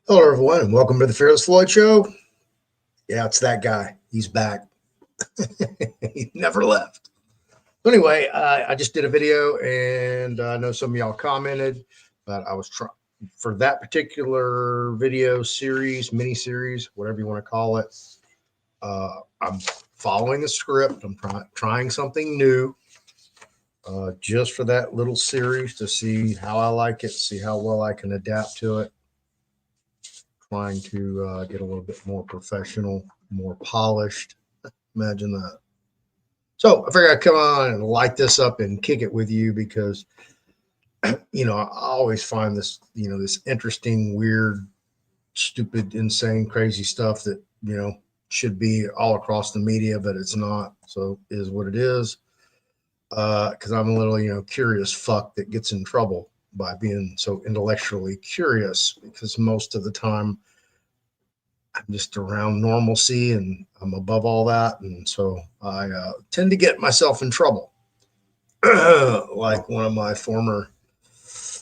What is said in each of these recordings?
Hello, everyone, and welcome to the Fearless Floyd Show. Yeah, it's that guy. He's back. He never left. So anyway, I just did a video, and I know some of y'all commented, but I was trying for that particular video series, mini series, whatever you want to call it. I'm following a script. I'm trying something new, just for that little series to see how I like it, see how well I can adapt to it. Trying to get a little bit more professional, more polished. Imagine that. So I figured I'd come on and light this up and kick it with you because, I always find this, this interesting, weird, stupid, insane, crazy stuff that, should be all across the media, but it's not. So it is what it is. Because I'm a little, curious fuck that gets in trouble by being so intellectually curious because most of the time I'm just around normalcy and I'm above all that. And so I tend to get myself in trouble. Like one of my former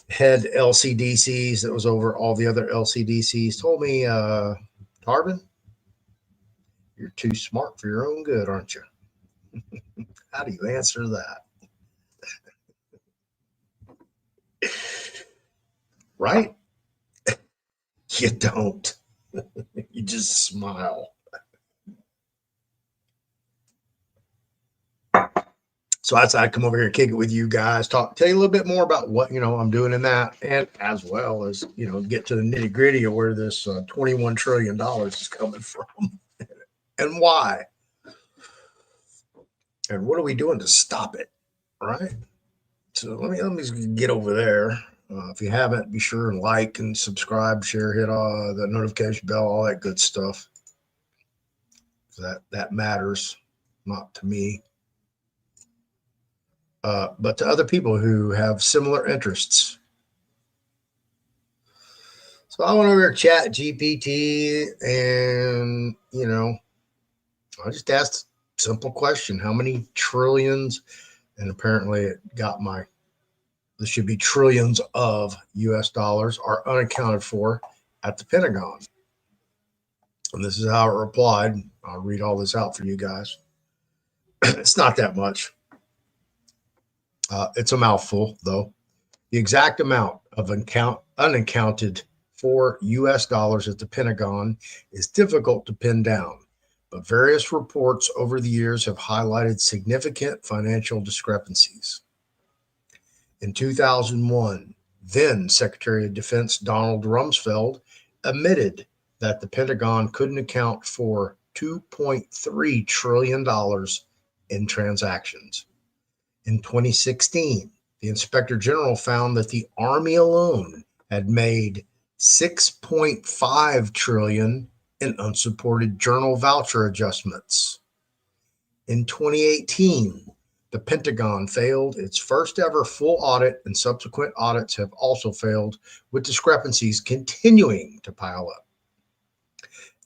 head LCDCs that was over all the other LCDCs told me, Tarvin, you're too smart for your own good, aren't you? How do you answer that? Right? You don't. You just smile. So I decided to come over here and kick it with you guys, tell you a little bit more about what, I'm doing in that, and as well as, get to the nitty gritty of where this $21 trillion is coming from and why. And what are we doing to stop it? Right. So let me get over there. If you haven't, be sure and like and subscribe, share, hit the notification bell, all that good stuff. That matters, not to me. But to other people who have similar interests. So I went over to Chat GPT and, I just asked a simple question. How many trillions? And apparently it got there should be trillions of US dollars are unaccounted for at the Pentagon. And this is how it replied. I'll read all this out for you guys. It's not that much. It's a mouthful, though. The exact amount of unaccounted for US dollars at the Pentagon is difficult to pin down, but various reports over the years have highlighted significant financial discrepancies. In 2001, then Secretary of Defense Donald Rumsfeld admitted that the Pentagon couldn't account for $2.3 trillion in transactions. In 2016, the Inspector General found that the Army alone had made $6.5 trillion in unsupported journal voucher adjustments. In 2018, the Pentagon failed its first ever full audit, and subsequent audits have also failed, with discrepancies continuing to pile up.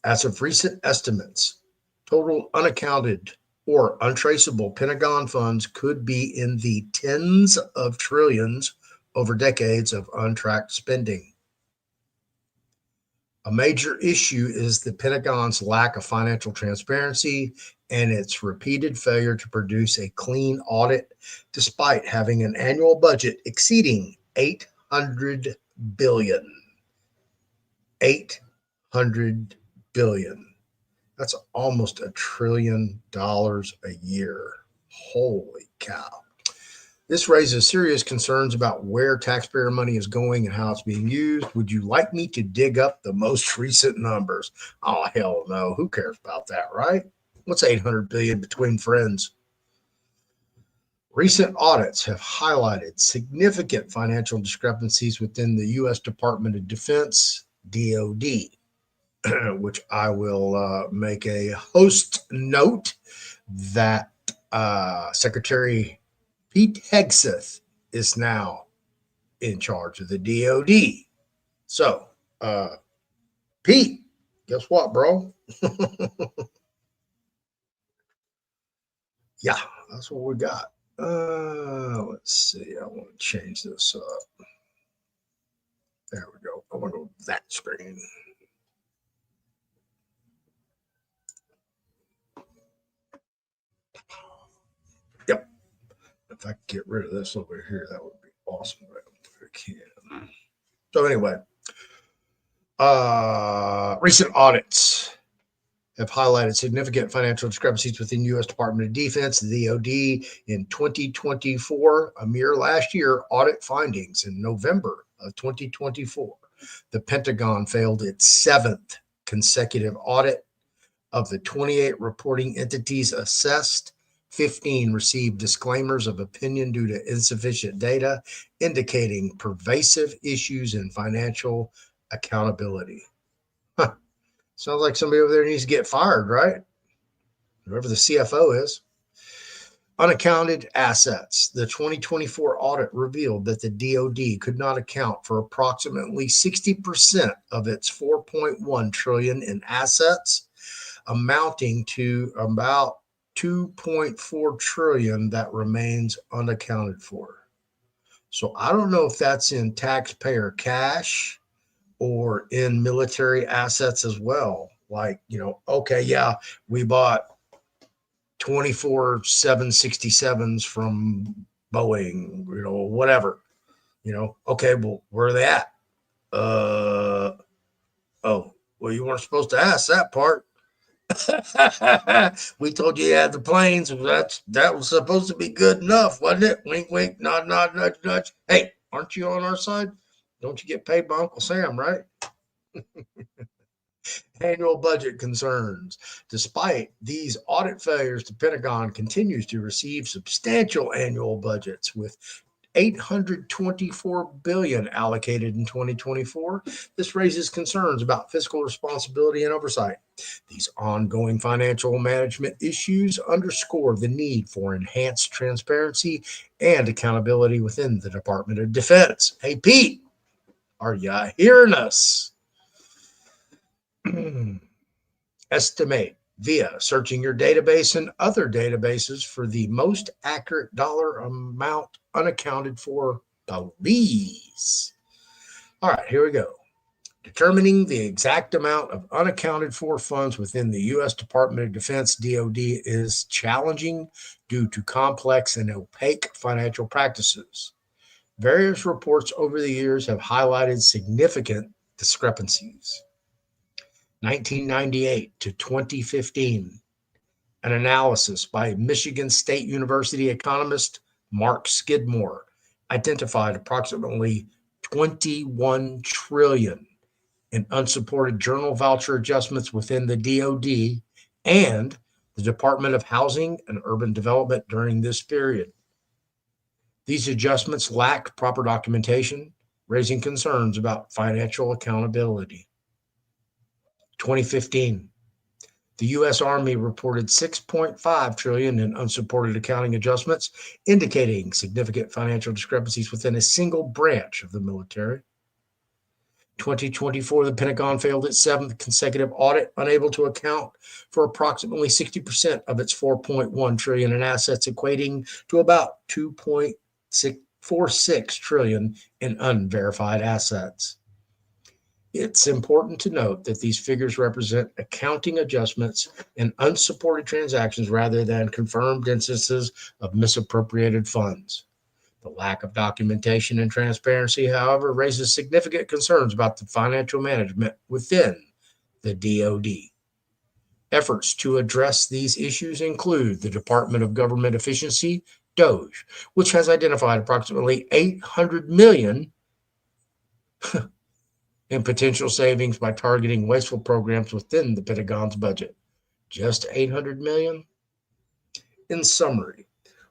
As of recent estimates, total unaccounted or untraceable Pentagon funds could be in the tens of trillions over decades of untracked spending. A major issue is the Pentagon's lack of financial transparency and its repeated failure to produce a clean audit, despite having an annual budget exceeding $800 billion. $800 billion. That's almost $1 trillion a year. Holy cow. This raises serious concerns about where taxpayer money is going and how it's being used. Would you like me to dig up the most recent numbers? Oh, hell no. Who cares about that, right? What's 800 billion between friends? Recent audits have highlighted significant financial discrepancies within the U.S. Department of Defense, DoD. Which I will make a host note that Secretary Pete Hegseth is now in charge of the DoD. So, Pete, guess what, bro? Yeah, that's what we got. Let's see. I want to change this up. There we go. I want to go to that screen. If I could get rid of this over here, that would be awesome. I can. So anyway, recent audits have highlighted significant financial discrepancies within U.S. Department of Defense, the DoD, in 2024, a mere last year. Audit findings in November of 2024. The Pentagon failed its seventh consecutive audit. Of the 28 reporting entities assessed, 15 received disclaimers of opinion due to insufficient data, indicating pervasive issues in financial accountability. Huh. Sounds like somebody over there needs to get fired, right? Whoever the CFO is. Unaccounted assets. The 2024 audit revealed that the DoD could not account for approximately 60% of its $4.1 trillion in assets, amounting to about $2.4 trillion that remains unaccounted for. So I don't know if that's in taxpayer cash or in military assets as well. Like, okay, yeah, we bought 24 767s from Boeing, whatever, okay, well, where are they at? Oh, well, you weren't supposed to ask that part. We told you had the planes. That was supposed to be good enough, wasn't it? Wink, wink, nod, nod, nudge, nudge. Hey, aren't you on our side? Don't you get paid by Uncle Sam, right? Annual budget concerns. Despite these audit failures, the Pentagon continues to receive substantial annual budgets, with $824 billion allocated in 2024. This raises concerns about fiscal responsibility and oversight. These ongoing financial management issues underscore the need for enhanced transparency and accountability within the Department of Defense. Hey, Pete, are you hearing us? Estimate via searching your database and other databases for the most accurate dollar amount unaccounted for, please. All right, here we go. Determining the exact amount of unaccounted for funds within the U.S. Department of Defense, DoD, is challenging due to complex and opaque financial practices. Various reports over the years have highlighted significant discrepancies. 1998 to 2015, an analysis by Michigan State University economist Mark Skidmore identified approximately $21 trillion in unsupported journal voucher adjustments within the DoD and the Department of Housing and Urban Development during this period. These adjustments lack proper documentation, raising concerns about financial accountability. 2015, the U.S. Army reported $6.5 trillion in unsupported accounting adjustments, indicating significant financial discrepancies within a single branch of the military. 2024, the Pentagon failed its seventh consecutive audit, unable to account for approximately 60% of its $4.1 trillion in assets, equating to about $2.46 trillion in unverified assets. It's important to note that these figures represent accounting adjustments and unsupported transactions rather than confirmed instances of misappropriated funds. The lack of documentation and transparency, however, raises significant concerns about the financial management within the DoD. Efforts to address these issues include the Department of Government Efficiency, DOGE, which has identified approximately $800 million in potential savings by targeting wasteful programs within the Pentagon's budget. Just $800 million? In summary,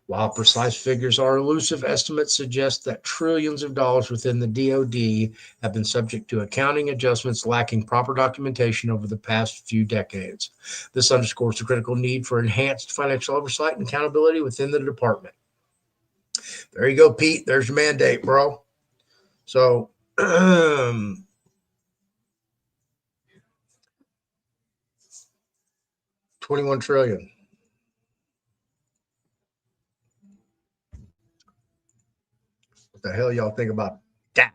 while precise figures are elusive, estimates suggest that trillions of dollars within the DoD have been subject to accounting adjustments lacking proper documentation over the past few decades. This underscores the critical need for enhanced financial oversight and accountability within the department. There you go, Pete. There's your mandate, bro. So, 21 trillion. What the hell y'all think about that?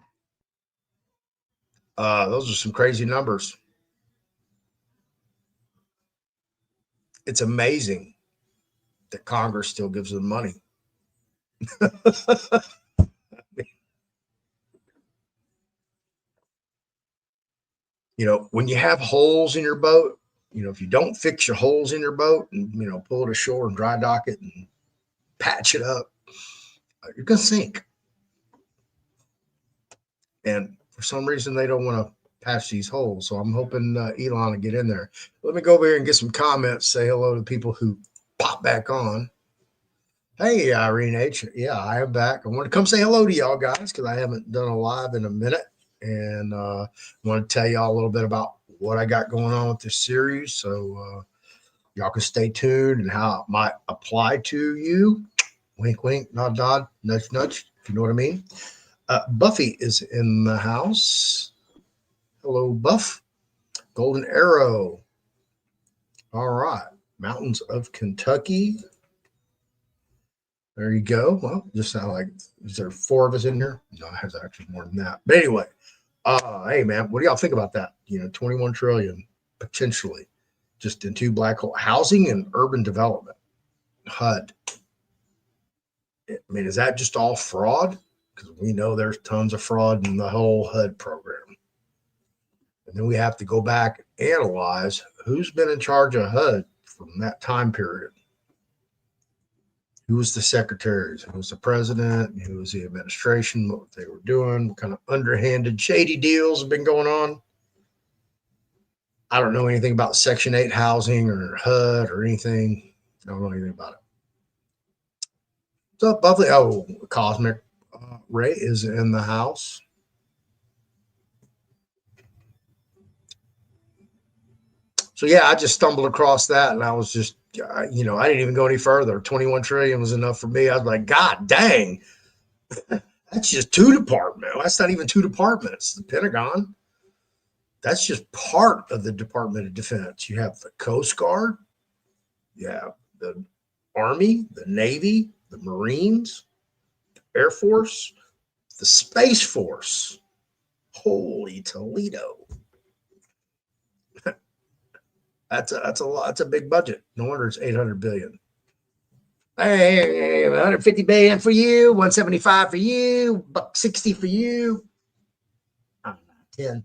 Those are some crazy numbers. It's amazing that Congress still gives them money. When you have holes in your boat, if you don't fix your holes in your boat and, pull it ashore and dry dock it and patch it up, you're going to sink. And for some reason, they don't want to patch these holes. So I'm hoping Elon will get in there. Let me go over here and get some comments, say hello to people who pop back on. Hey, Irene H. Yeah, I am back. I want to come say hello to y'all guys because I haven't done a live in a minute. And I want to tell y'all a little bit about what I got going on with this series. So y'all can stay tuned and how it might apply to you. Wink, wink, nod, nod, nudge, nudge, if you know what I mean. Buffy is in the house. Hello, Buff. Golden Arrow. All right. Mountains of Kentucky. There you go. Well, just sound like, is there 4 of us in here? No, it has actually more than that. But anyway, hey, man, what do y'all think about that? 21 trillion potentially just in 2 black hole housing and urban development. HUD. I mean, is that just all fraud? Because we know there's tons of fraud in the whole HUD program. And then we have to go back and analyze who's been in charge of HUD from that time period. Who was the secretaries? Who was the president? Who was the administration? What they were doing? What kind of underhanded, shady deals have been going on? I don't know anything about Section 8 housing or HUD or anything. I don't know anything about it. What's up, Buffy? Oh, Cosmic Ray is in the house. So, yeah, I just stumbled across that and I was just, I didn't even go any further. 21 trillion was enough for me. I was like, God dang, that's just 2 departments. That's not even 2 departments. The Pentagon, that's just part of the Department of Defense. You have the Coast Guard, you have the Army, the Navy, the Marines, the Air Force, the Space Force. Holy Toledo. That's a lot. That's a big budget. No wonder it's 800 billion. Hey, 150 billion for you, 175 for you, $1.60 for you. 10.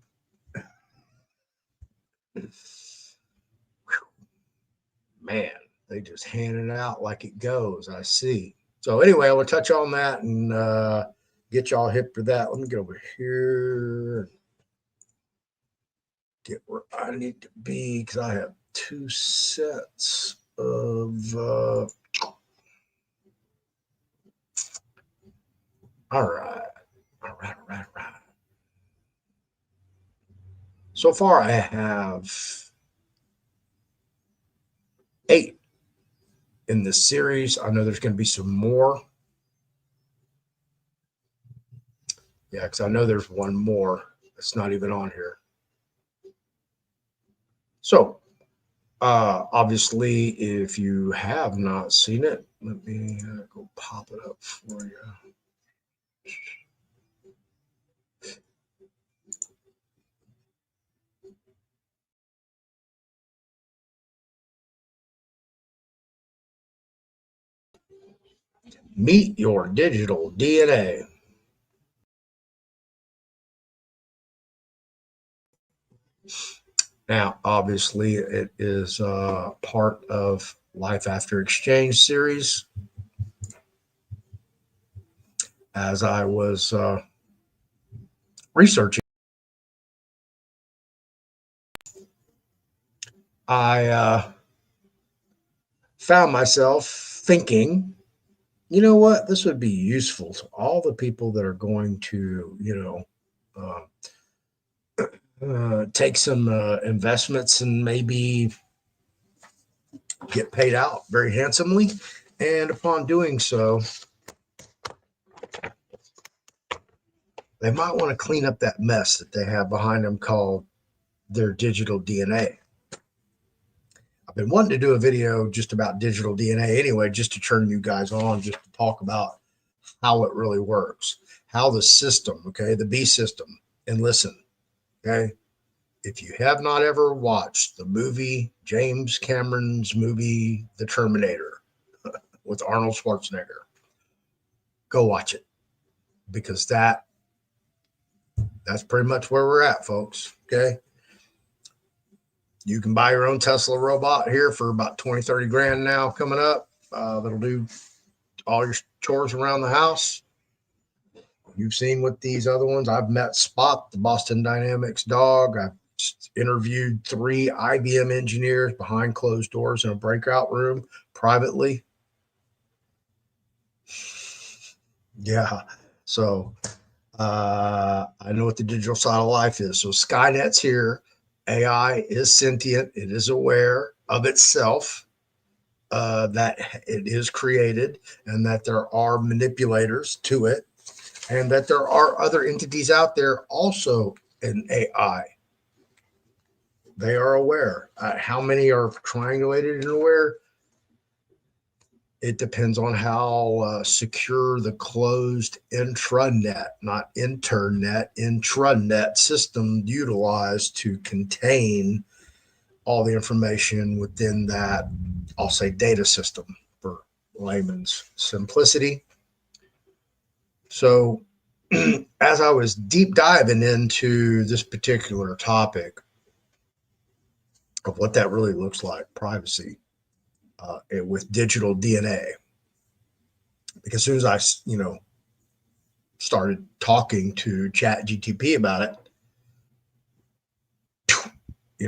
Man, they just hand it out like it goes. I see. So anyway, I will touch on that and get y'all hip for that. Let me get over here. Get where I need to be because I have 2 sets of all right. So far I have 8 in this series. I know there's going to be some more. Yeah, because I know there's one more that's not even on here. So obviously, if you have not seen it, let me go pop it up for you. Meet your digital DNA. Now, obviously, it is part of Life After Exchange series. As I was researching, I found myself thinking, you know what, this would be useful to all the people that are going to, take some investments and maybe get paid out very handsomely. And upon doing so, they might want to clean up that mess that they have behind them called their digital DNA. I've been wanting to do a video just about digital DNA anyway, just to turn you guys on, just to talk about how it really works, how the system, okay, the B system. And listen, okay, if you have not ever watched the movie, James Cameron's movie, The Terminator, with Arnold Schwarzenegger, go watch it, because that's pretty much where we're at, folks. Okay. You can buy your own Tesla robot here for about 20, 30 grand now coming up. That'll do all your chores around the house. You've seen with these other ones. I've met Spot, the Boston Dynamics dog. I've interviewed 3 IBM engineers behind closed doors in a breakout room privately. Yeah. So I know what the digital side of life is. So Skynet's here. AI is sentient. It is aware of itself, that it is created, and that there are manipulators to it, and that there are other entities out there also in AI. They are aware. How many are triangulated and aware? It depends on how secure the closed intranet, not internet, intranet system utilized to contain all the information within that, I'll say, data system for layman's simplicity. So as I was deep diving into this particular topic of what that really looks like, privacy, with digital DNA, because as soon as I, started talking to ChatGTP about it, we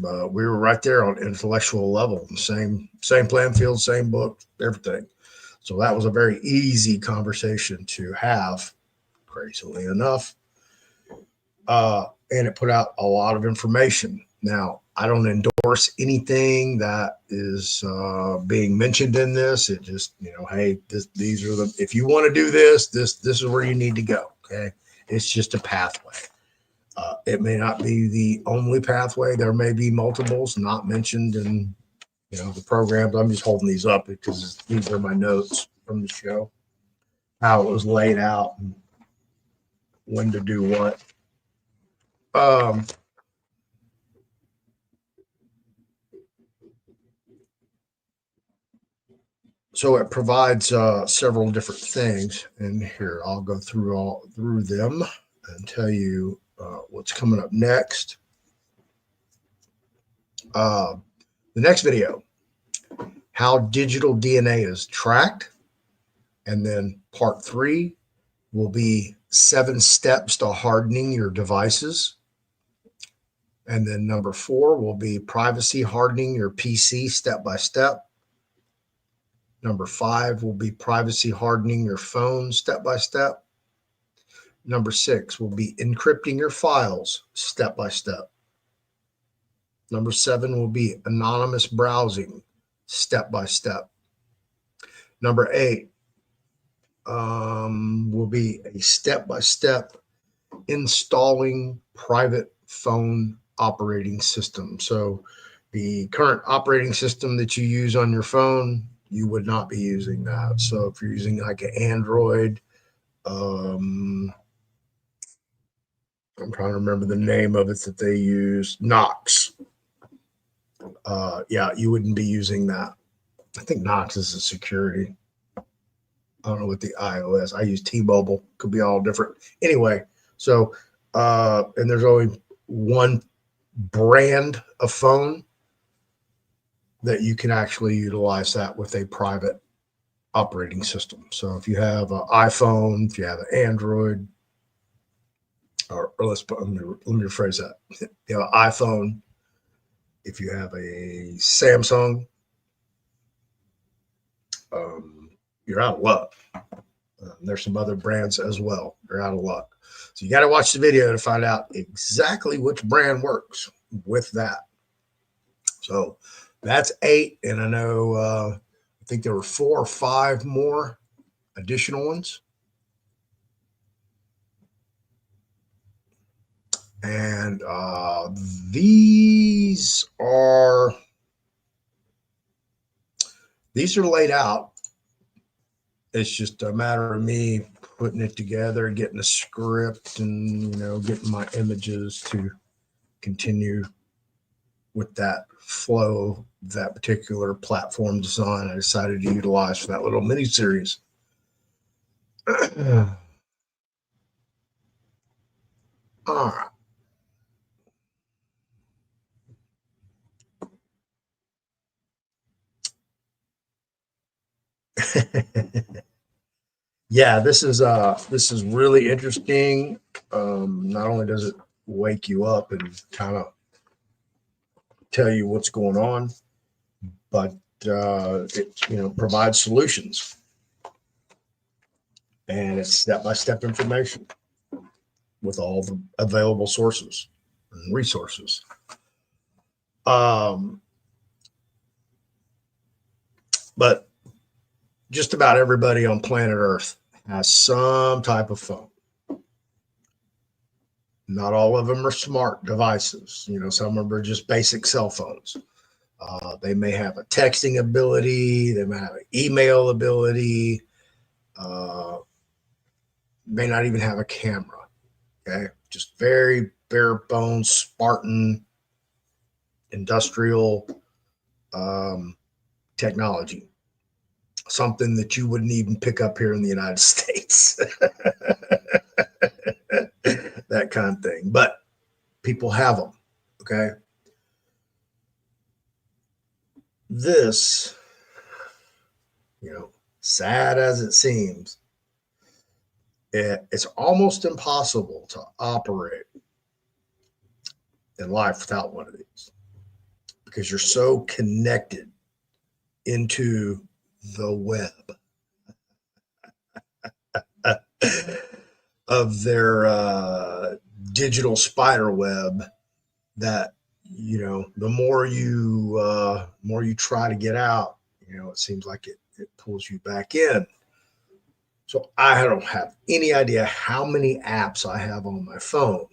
were right there on intellectual level, same playing field, same book, everything. So that was a very easy conversation to have, crazily enough. And it put out a lot of information. Now, I don't endorse anything that is being mentioned in this. It just, hey, these are the, if you want to do this is where you need to go. Okay. It's just a pathway. It may not be the only pathway. There may be multiples not mentioned in, the programs. I'm just holding these up because these are my notes from the show, how it was laid out and when to do what. So it provides several different things, and here I'll go through them and tell you what's coming up next. The next video, how digital DNA is tracked, and then part 3 will be 7 steps to hardening your devices, and then number 4 will be privacy hardening your PC step by step. Number 5 will be privacy hardening your phone step by step. Number 6 will be encrypting your files step by step. Number 7 will be anonymous browsing step by step. Number 8 will be a step by step installing private phone operating system. So the current operating system that you use on your phone, you would not be using that. So if you're using like an Android, I'm trying to remember the name of it that they use, Knox. Yeah, you wouldn't be using that. I think Knox is a security. I don't know what the iOS. I use T-Mobile. Could be all different. Anyway, so and there's only one brand of phone that you can actually utilize that with a private operating system. So if you have an iPhone, if you have an Android, or let me rephrase that. If you have an iPhone, if you have a Samsung, you're out of luck. There's some other brands as well. You're out of luck. So you got to watch the video to find out exactly which brand works with that. So that's 8. And I know, I think there were 4 or 5 more additional ones. And these are laid out. It's just a matter of me putting it together, getting a script, and getting my images to continue with that flow, that particular platform design I decided to utilize for that little mini series. All right. Yeah, this is really interesting. Not only does it wake you up and kind of tell you what's going on, but it provides solutions, and it's step-by-step information with all the available sources and resources. Um, but just about everybody on planet Earth has some type of phone. Not all of them are smart devices. Some of them are just basic cell phones. They may have a texting ability, they may have an email ability, uh, may not even have a camera. Okay, just very bare bones, Spartan, industrial technology. Something that you wouldn't even pick up here in the United States. That kind of thing. But people have them. Okay. This, sad as it seems, it's almost impossible to operate in life without one of these because you're so connected into the web of their digital spider web that the more you try to get out, it seems like it pulls you back in. So I don't have any idea how many apps I have on my phone,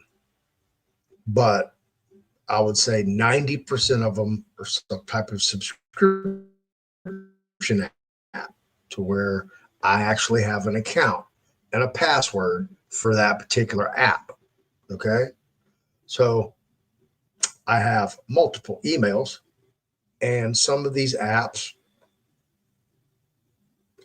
but I would say 90% of them are some type of subscription app to where I actually have an account and a password for that particular app. Okay. So I have multiple emails, and some of these apps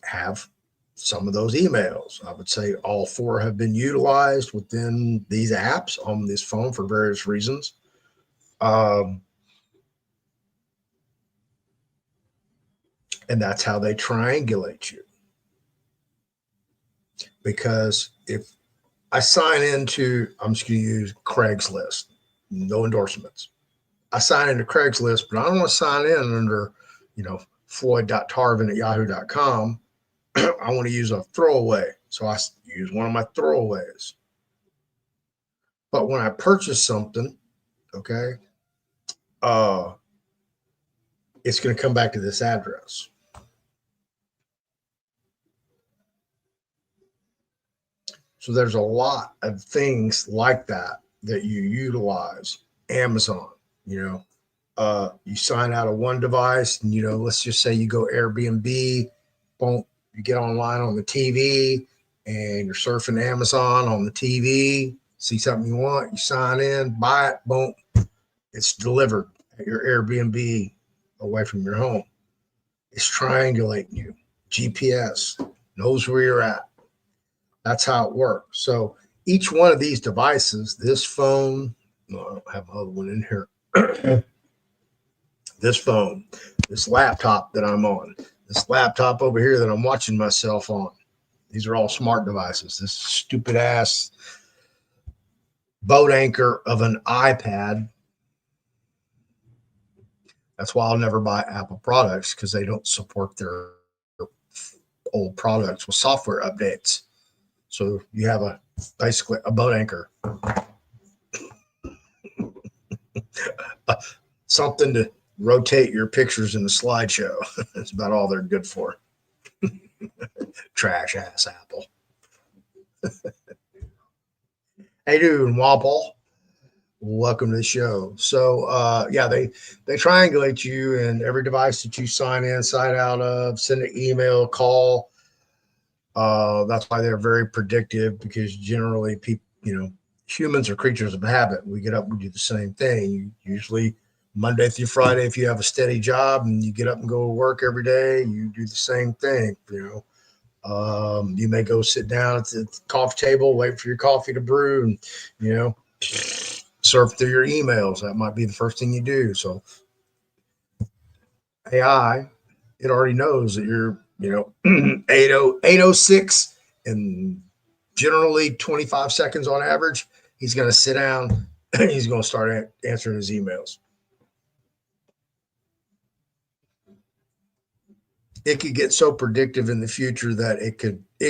have some of those emails. I would say all four have been utilized within these apps on this phone for various reasons. And that's how they triangulate you. Because if I sign into, I'm just going to use Craigslist, no endorsements. I sign into Craigslist, but I don't want to sign in under, Floyd.tarvin at yahoo.com. I want to use a throwaway. So I use one of my throwaways. But when I purchase something, okay, it's going to come back to this address. So there's a lot of things like that you utilize. Amazon, you sign out of one device, and let's just say you go Airbnb, boom, you get online on the TV, and you're surfing Amazon on the TV, see something you want, you sign in, buy it, boom, it's delivered at your Airbnb away from your home. It's triangulating you. GPS knows where you're at. That's how it works. So each one of these devices, this phone, no, I don't have another one in here. This phone, this laptop that I'm on, this laptop over here that I'm watching myself on. These are all smart devices. This stupid ass boat anchor of an iPad. That's why I'll never buy Apple products, because they don't support their old products with software updates. So you have basically a boat anchor. Something to rotate your pictures in the slideshow. That's about all they're good for. Trash ass Apple. Hey, dude, Wapple. Welcome to the show. So, they triangulate you, and every device that you sign in, sign out of, send an email, call. That's why they're very predictive, because generally people, humans are creatures of habit. We get up, we do the same thing. Usually Monday through Friday, if you have a steady job and you get up and go to work every day, you do the same thing. You may go sit down at the coffee table, wait for your coffee to brew, and surf through your emails. That might be the first thing you do. So AI, it already knows that you're 806 and generally 25 seconds on average. He's going to sit down and he's going to start answering his emails. It could get so predictive in the future that it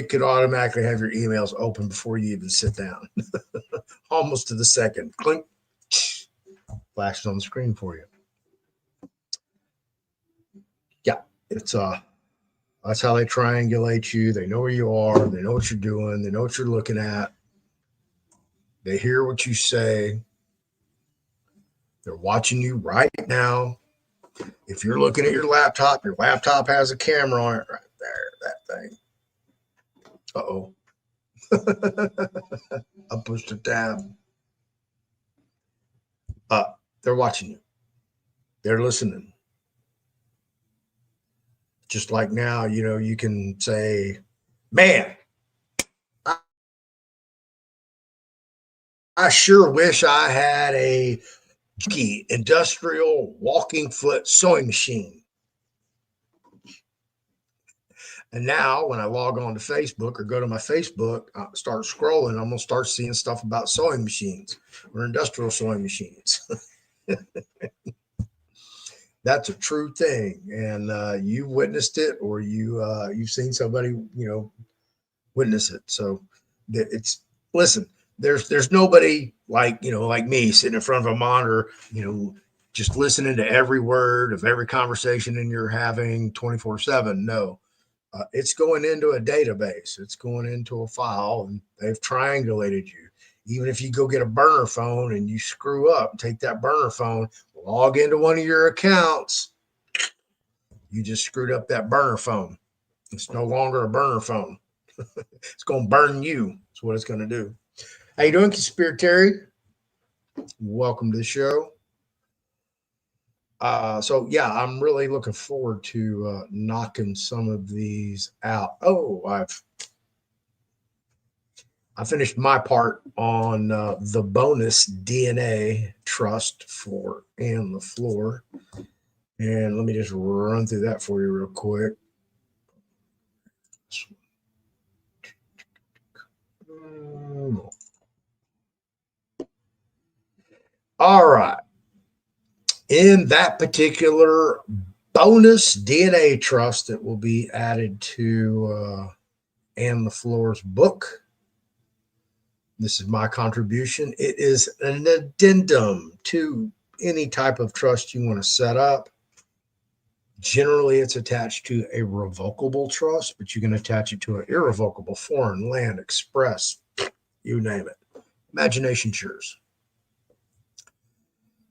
could automatically have your emails open before you even sit down. Almost to the second. Clink. Flashes on the screen for you. Yeah, it's that's how they triangulate you. They know where you are, they know what you're doing, they know what you're looking at. They hear what you say. They're watching you right now. If you're looking at your laptop has a camera on it right there, that thing. Uh-oh. I pushed a tab. They're watching you. They're listening. Just like now, you can say, man, I sure wish I had a industrial walking foot sewing machine. And now when I log on to Facebook or go to my Facebook, I start scrolling, I'm going to start seeing stuff about sewing machines or industrial sewing machines. That's a true thing. And you witnessed it, or you've seen somebody, witness it. So listen, there's nobody like me sitting in front of a monitor, just listening to every word of every conversation in you're having 24/7. No, it's going into a database. It's going into a file, and they've triangulated you. Even if you go get a burner phone and you screw up, take that burner phone, log into one of your accounts, you just screwed up that burner phone. It's no longer a burner phone. It's going to burn you. That's what it's going to do. How you doing, Conspiracy? Welcome to the show. So yeah, I'm really looking forward to knocking some of these out. Oh, I finished my part on the bonus DNA trust for LeFlore, and let me just run through that for you real quick. All right. In that particular bonus DNA trust that will be added to LeFlore's book, this is my contribution. It is an addendum to any type of trust you want to set up. Generally, it's attached to a revocable trust, but you can attach it to an irrevocable, foreign, land, express, you name it. Imagination's yours.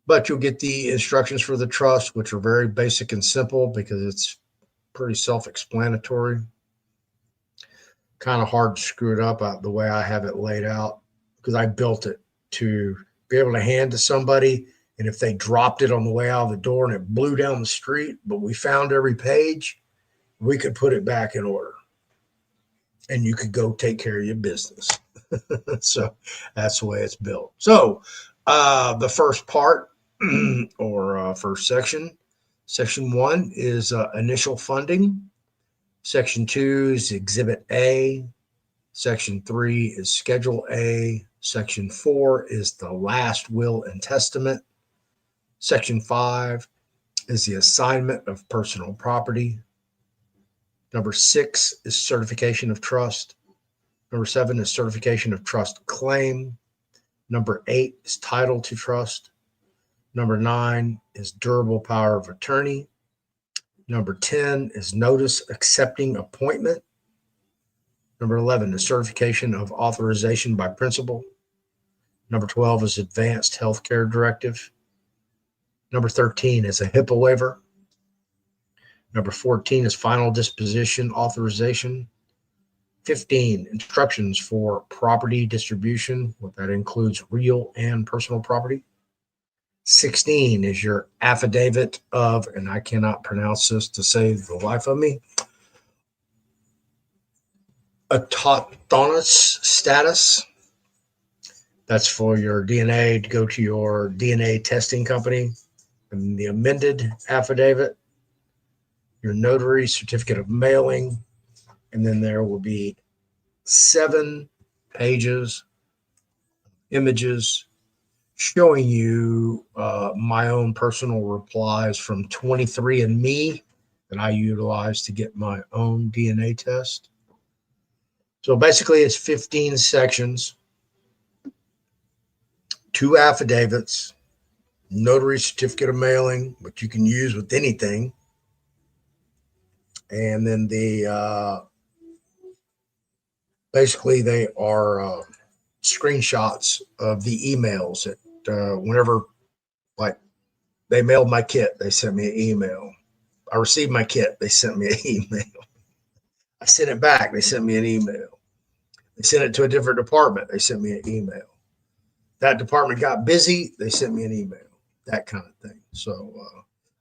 But you'll get the instructions for the trust, which are very basic and simple because it's pretty self-explanatory. Kind of hard to screw it up the way I have it laid out because I built it to be able to hand to somebody, and if they dropped it on the way out of the door and it blew down the street, but we found every page, we could put it back in order and you could go take care of your business. So that's the way it's built. So the first part or first section 1 is initial funding. Section 2 is Exhibit A. Section 3 is Schedule A. Section 4 is the last will and testament. Section 5 is the assignment of personal property. Number 6 is certification of trust. Number 7 is certification of trust claim. Number 8 is title to trust. Number 9 is durable power of attorney. Number 10 is notice accepting appointment. Number 11 is certification of authorization by principal. Number 12 is advanced healthcare directive. Number 13 is a HIPAA waiver. Number 14 is final disposition authorization. 15, instructions for property distribution. What that includes real and personal property. 16 is your affidavit of, and I cannot pronounce this to save the life of me, autonomous status. That's for your DNA to go to your DNA testing company. And the amended affidavit, your notary certificate of mailing, and then there will be 7 pages, images showing you my own personal replies from 23andMe that I utilize to get my own DNA test. So basically, it's 15 sections, 2 affidavits, notary certificate of mailing, which you can use with anything, and then the basically they are screenshots of the emails that whenever, like, they mailed my kit, they sent me an email. I received my kit, they sent me an email. I sent it back, they sent me an email. They sent it to a different department, they sent me an email. That department got busy, they sent me an email, that kind of thing. So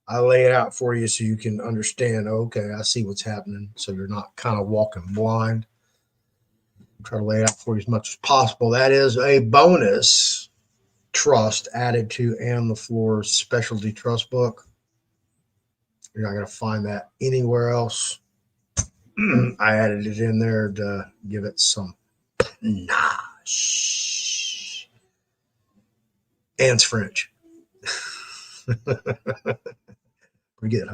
I lay it out for you so you can understand, okay, I see what's happening. So you're not kind of walking blind. Try to lay it out for you as much as possible. That is a bonus trust added to LeFlore's specialty trust book. You're not going to find that anywhere else. I added it in there to give it some panache. And it's French. Pretty good,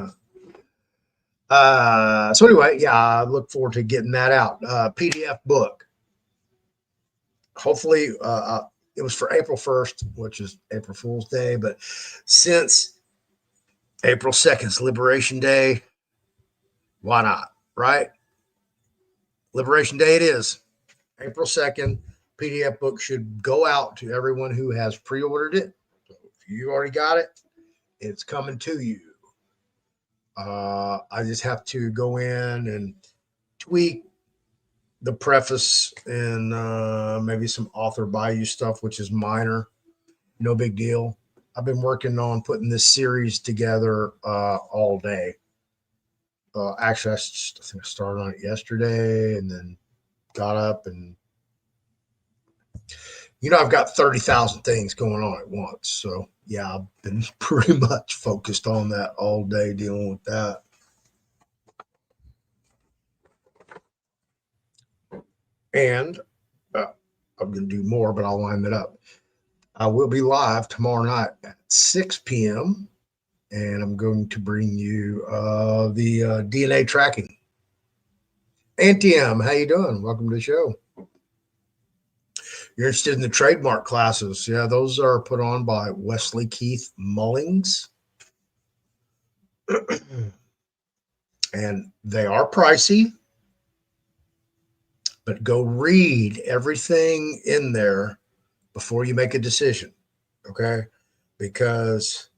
huh? So anyway, yeah, I look forward to getting that out. PDF book. Hopefully, it was for April 1st, which is April Fool's Day. But since April 2nd is Liberation Day, why not, right? Liberation Day it is. April 2nd, PDF book should go out to everyone who has pre-ordered it. So if you already got it, it's coming to you. I just have to go in and tweak the preface and maybe some author bayou stuff, which is minor. No big deal. I've been working on putting this series together all day. Actually, I think I started on it yesterday and then got up and, I've got 30,000 things going on at once. So, yeah, I've been pretty much focused on that all day, dealing with that. And I'm going to do more, but I'll line it up. I will be live tomorrow night at 6 p.m. and I'm going to bring you the DNA tracking. Antium, how you doing? Welcome to the show. You're interested in the trademark classes? Yeah, those are put on by Wesley Keith Mullings. And they are pricey, but go read everything in there before you make a decision, okay? Because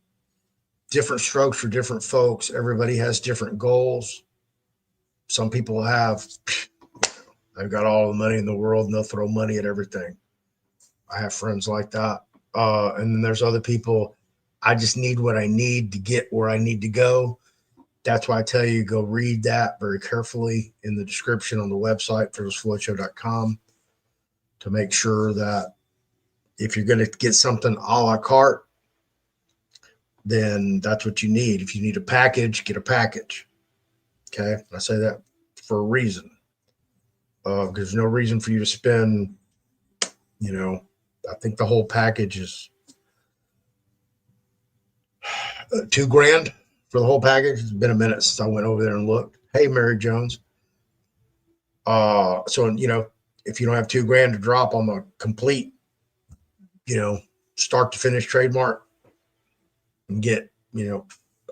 different strokes for different folks. Everybody has different goals. Some people they've got all the money in the world and they'll throw money at everything. I have friends like that. And then there's other people, I just need what I need to get where I need to go. That's why I tell you, go read that very carefully in the description on the website, fearlessfloydshow.com, to make sure that if you're going to get something a la carte, then that's what you need. If you need a package, get a package. Okay. I say that for a reason. There's no reason for you to spend, I think the whole package is $2,000 for the whole package. It's been a minute since I went over there and looked. Hey, Mary Jones. So, if you don't have $2,000 to drop on the complete, start to finish trademark and get,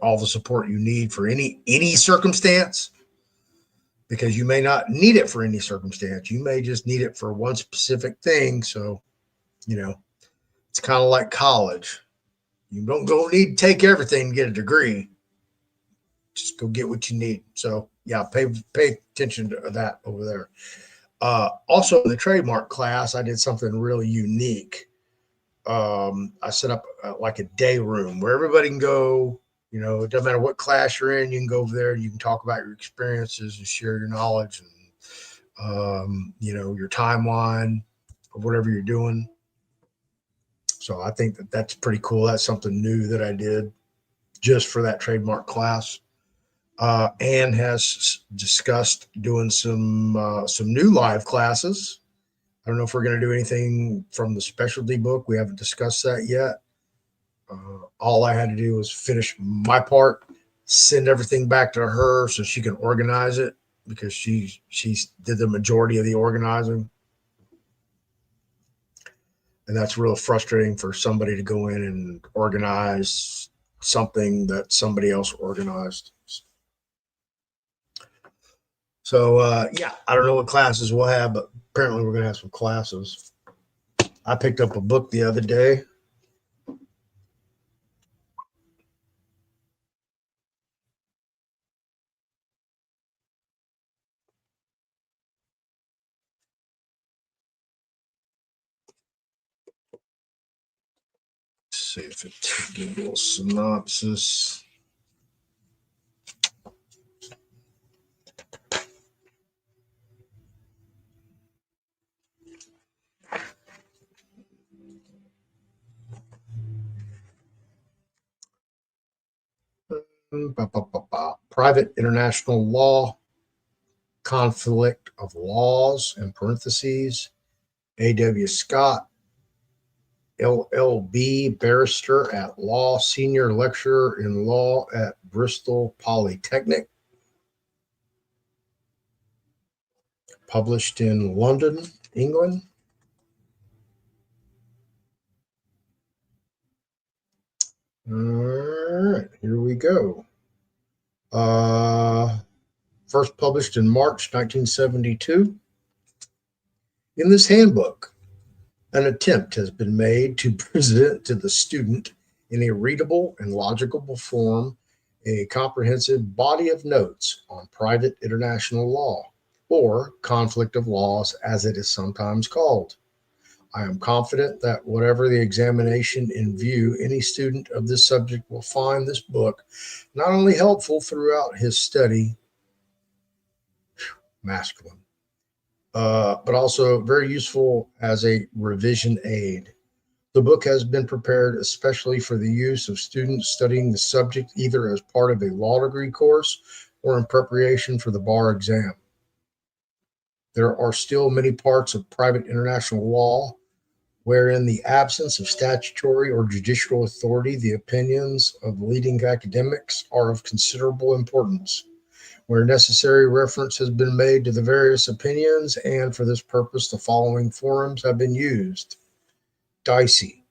all the support you need for any circumstance, because you may not need it for any circumstance. You may just need it for one specific thing. So, it's kind of like college. You don't need to take everything to get a degree. Just go get what you need. So, yeah, pay attention to that over there. Also, in the trademark class, I did something really unique. I set up like a day room where everybody can go. It doesn't matter what class you're in. You can go over there and you can talk about your experiences and share your knowledge and your timeline of whatever you're doing. So I think that that's pretty cool. That's something new that I did just for that trademark class. Anne has discussed doing some new live classes. I don't know if we're going to do anything from the specialty book. We haven't discussed that yet. All I had to do was finish my part, send everything back to her so she can organize it, because she did the majority of the organizing. And that's real frustrating for somebody to go in and organize something that somebody else organized. So yeah, I don't know what classes we'll have, but apparently we're going to have some classes. I picked up a book the other day. Let's see if it gives a little synopsis. Private international law, conflict of laws, in parentheses, A.W. Scott, LL.B., barrister at law, senior lecturer in law at Bristol Polytechnic, published in London, England. All right, here we go. First published in March 1972. In this handbook, an attempt has been made to present to the student in a readable and logical form a comprehensive body of notes on private international law, or conflict of laws as it is sometimes called. I am confident that whatever the examination in view, any student of this subject will find this book not only helpful throughout his study, masculine, but also very useful as a revision aid. The book has been prepared especially for the use of students studying the subject either as part of a law degree course or in preparation for the bar exam. There are still many parts of private international law wherein the absence of statutory or judicial authority, the opinions of leading academics are of considerable importance. Where necessary, reference has been made to the various opinions, and for this purpose, the following forums have been used. Dicey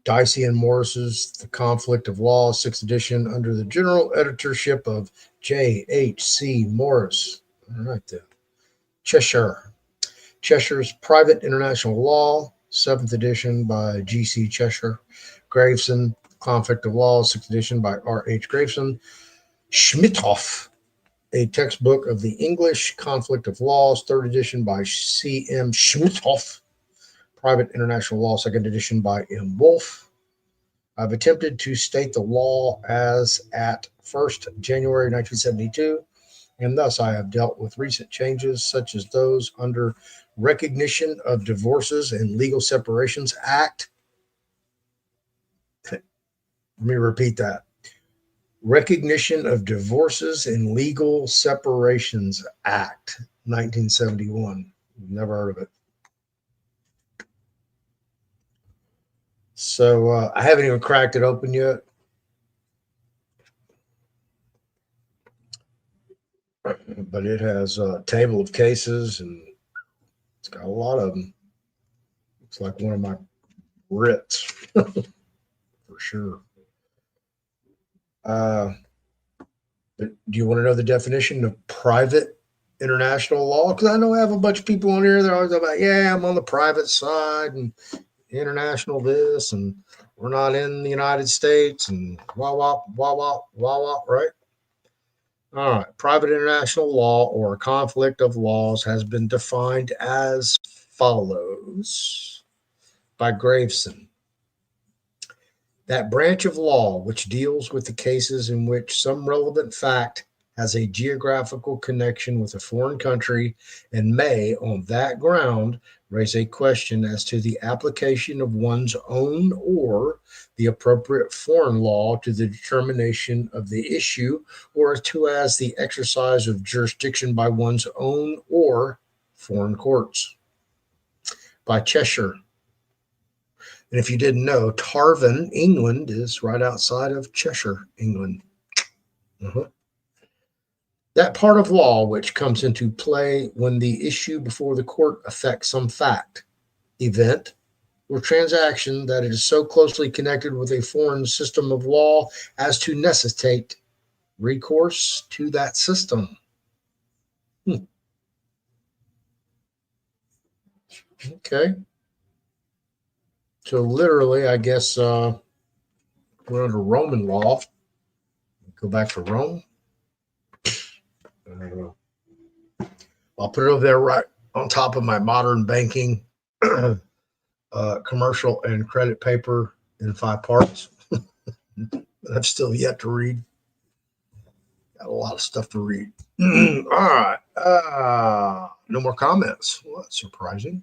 and Morris's The Conflict of Laws, 6th edition, under the general editorship of J.H.C. Morris. All right, then. Cheshire's Private International Law, 7th edition by G.C. Cheshire. Graveson, Conflict of Laws, 6th edition by R.H. Graveson. Schmidhoff, a textbook of the English Conflict of Laws, 3rd edition by C.M. Schmidhoff. Private International Law, 2nd edition by M. Wolfe. I've attempted to state the law as at 1st January 1972, and thus I have dealt with recent changes such as those under Recognition of Divorces and Legal Separations Act. Let me repeat that. Recognition of Divorces and Legal Separations Act, 1971. Never heard of it. So I haven't even cracked it open yet. But it has a table of cases, and it's got a lot of them. It's like one of my writs for sure. But do you want to know the definition of private international law? Because I know I have a bunch of people on here that are always about, yeah, I'm on the private side and international this, and we're not in the United States, and wah, wah, wah, wah, wah, wah, right? All right. Private international law or a conflict of laws has been defined as follows by Graveson. That branch of law which deals with the cases in which some relevant fact has a geographical connection with a foreign country and may, on that ground, raise a question as to the application of one's own or the appropriate foreign law to the determination of the issue, or to as the exercise of jurisdiction by one's own or foreign courts. By Cheshire. And if you didn't know, Tarvin, England, is right outside of Cheshire, England. That part of law which comes into play when the issue before the court affects some fact, event, or transaction that it is so closely connected with a foreign system of law as to necessitate recourse to that system. Okay. So literally, I guess we're under Roman law. Go back to Rome. I'll put it over there right on top of my modern banking commercial and credit paper in 5 parts. I've still yet to read. Got a lot of stuff to read. All right. No more comments. Well, that's surprising.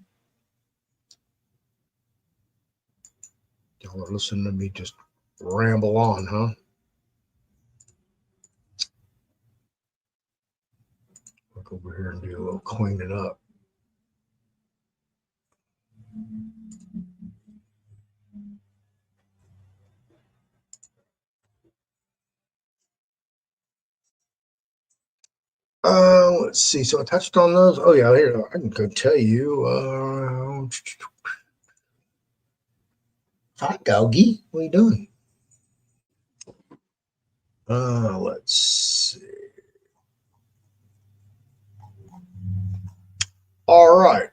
Y'all are listening to me just ramble on, huh? Look over here and do a little cleaning up. Let's see. So I touched on those. Oh yeah, here I can go tell you. Hi, Doggy. What are you doing? Let's see. All right.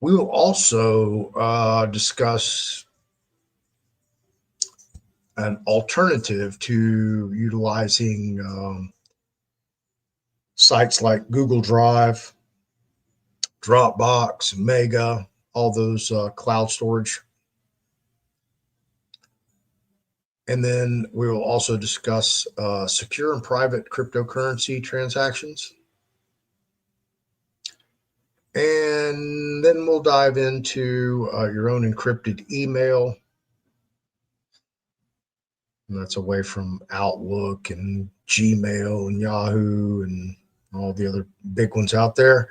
We will also discuss an alternative to utilizing sites like Google Drive, Dropbox, Mega, all those cloud storage. And then we will also discuss secure and private cryptocurrency transactions. And then we'll dive into your own encrypted email. And that's away from Outlook and Gmail and Yahoo and all the other big ones out there.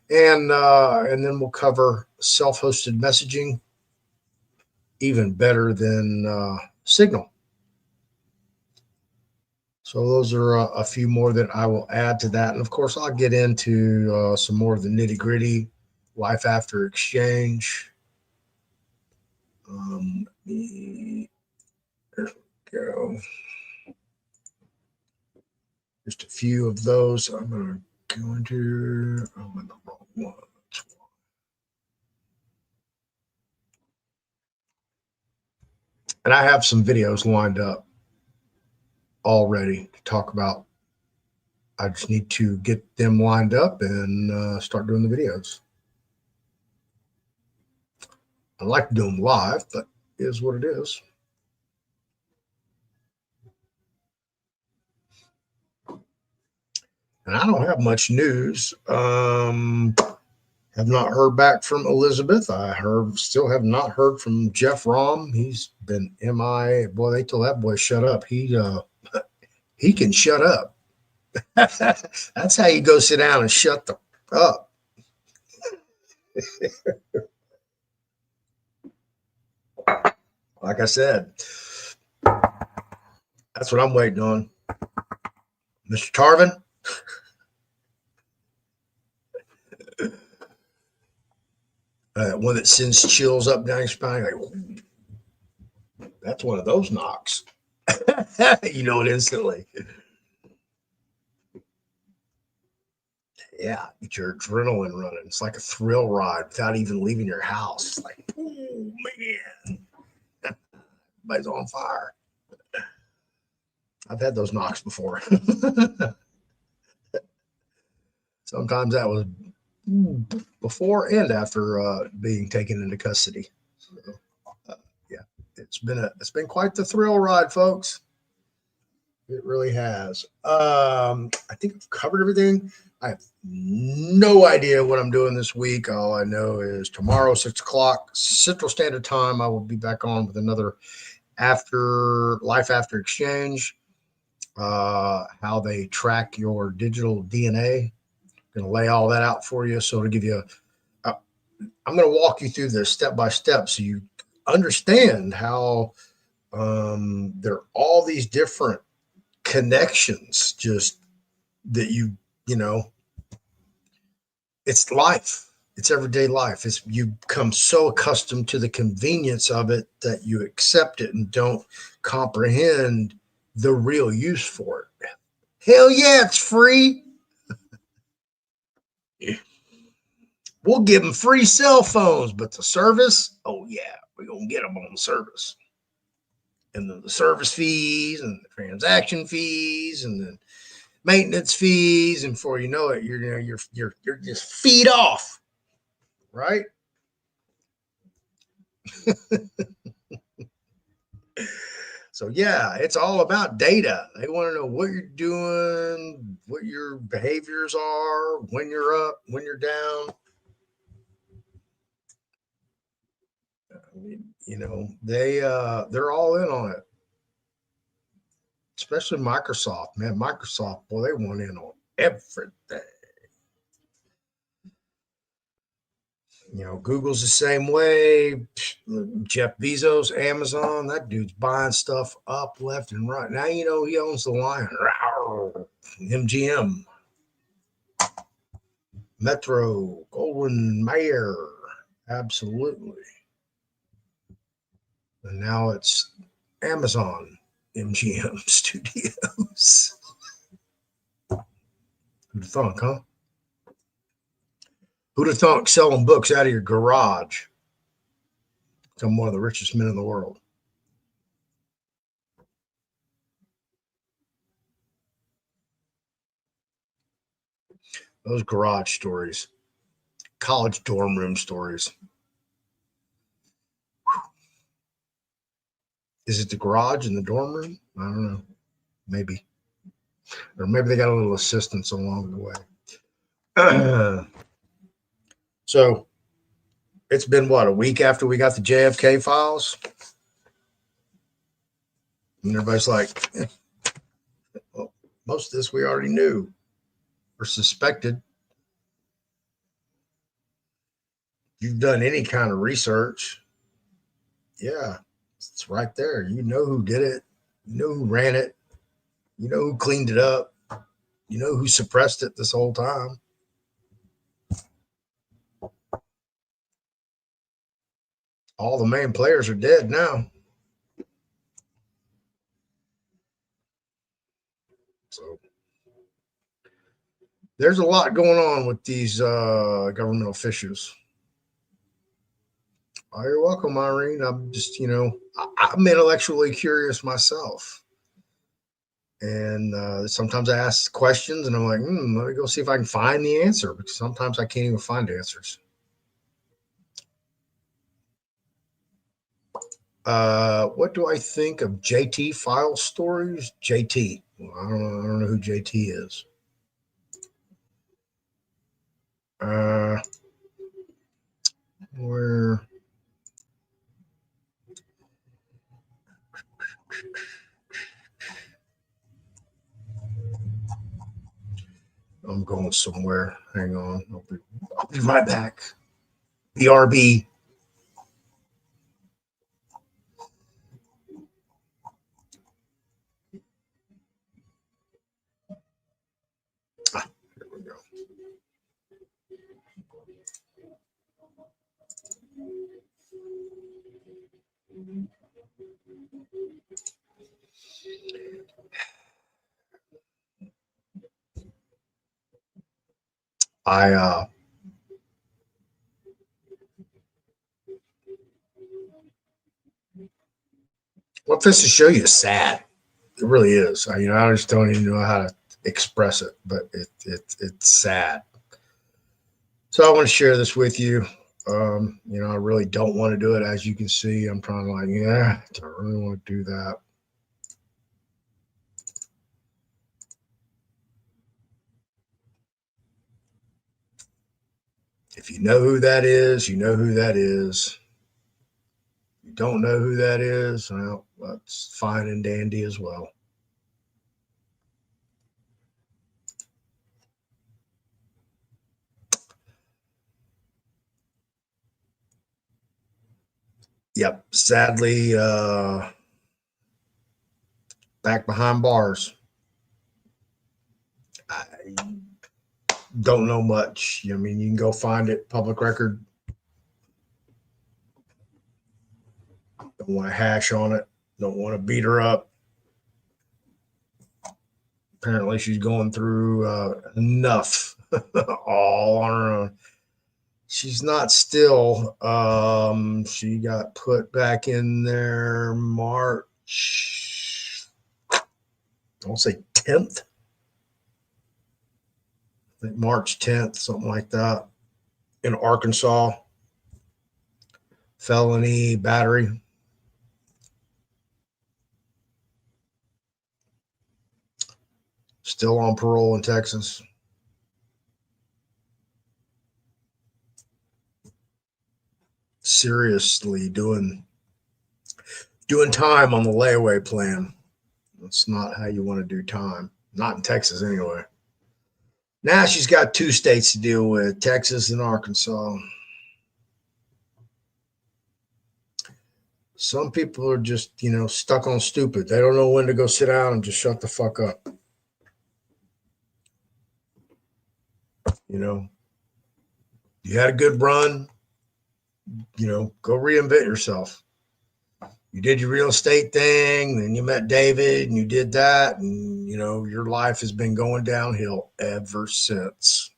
And then we'll cover self-hosted messaging, even better than Signal. So those are a few more that I will add to that. And of course, I'll get into some more of the nitty gritty, life after exchange. There we go. Just a few of those. I'm going to go into, I'm in the wrong one. And I have some videos lined up already to talk about. I just need to get them lined up and start doing the videos. I like to do them live, but it is what it is. And I don't have much news. Have not heard back from Elizabeth. Still have not heard from Jeff Rom. He's been MIA. Boy, they told that boy shut up. He can shut up. That's how you go sit down and shut the up. Like I said, that's what I'm waiting on. Mr. Tarvin. One that sends chills up down your spine. Like, that's one of those knocks. You know it instantly. Yeah, get your adrenaline running. It's like a thrill ride without even leaving your house. It's like, oh man, everybody's on fire. I've had those knocks before. Sometimes that was before and after being taken into custody. So, yeah, it's been quite the thrill ride, folks. It really has. I think I've covered everything. I have no idea what I'm doing this week. All I know is tomorrow, 6 o'clock Central Standard Time, I will be back on with another life after exchange. How they track your digital DNA. Going to lay all that out for you. So to give you I'm going to walk you through this step by step so you understand how there are all these different connections just that you know, it's life. It's everyday life. You become so accustomed to the convenience of it that you accept it and don't comprehend the real use for it. Hell yeah, it's free. We'll give them free cell phones, but the service, oh yeah, we're going to get them on the service. And then the service fees and the transaction fees and the maintenance fees, and before you know it, you're just feed off, right? So yeah, it's all about data. They want to know what you're doing, what your behaviors are, when you're up, when you're down. You know, they're all in on it. Especially Microsoft, man. Microsoft, boy, they want in on everything. You know, Google's the same way. Jeff Bezos, Amazon, that dude's buying stuff up left and right. Now you know he owns the line. MGM, Metro, Goldwyn Mayer, absolutely. And now it's Amazon MGM Studios. Who'd have thunk, huh? Who'd have thunk selling books out of your garage? Become one of the richest men in the world. Those garage stories, college dorm room stories. Is it the garage and the dorm room? I don't know. Maybe. Or maybe they got a little assistance along the way. So it's been what, a week after we got the JFK files? And everybody's like, well, most of this we already knew or suspected. You've done any kind of research. Yeah, it's right there. You know who did it. You know who ran it. You know who cleaned it up. You know who suppressed it this whole time. All the main players are dead now. So there's a lot going on with these government officials. Oh, you're welcome, Irene. I'm just, I'm intellectually curious myself. And sometimes I ask questions and I'm like, let me go see if I can find the answer, because sometimes I can't even find answers. What do I think of JT file stories? JT. Well, I don't know who JT is. Where? I'm going somewhere. Hang on. I'll be right back. BRB. Here we go. What this to show you is sad. It really is. I just don't even know how to express it, but it's sad. So I want to share this with you. I really don't want to do it. As you can see, I'm trying to I don't really want to do that. If you know who that is, you know who that is. If you don't know who that is, well, that's fine and dandy as well. Yep, sadly, back behind bars. I don't know much. I mean, you can go find it, public record. Don't want to hash on it. Don't want to beat her up. Apparently, she's going through enough all on her own. She's not still. She got put back in there March, I won't say 10th. I think March 10th, something like that, in Arkansas. Felony battery. Still on parole in Texas. Seriously doing time on the layaway plan. That's not how you want to do time. Not in Texas anyway. Now she's got 2 states to deal with, Texas and Arkansas. Some people are just, stuck on stupid. They don't know when to go sit down and just shut the fuck up. You had a good run, go reinvent yourself. You did your real estate thing, then you met David and you did that, and your life has been going downhill ever since.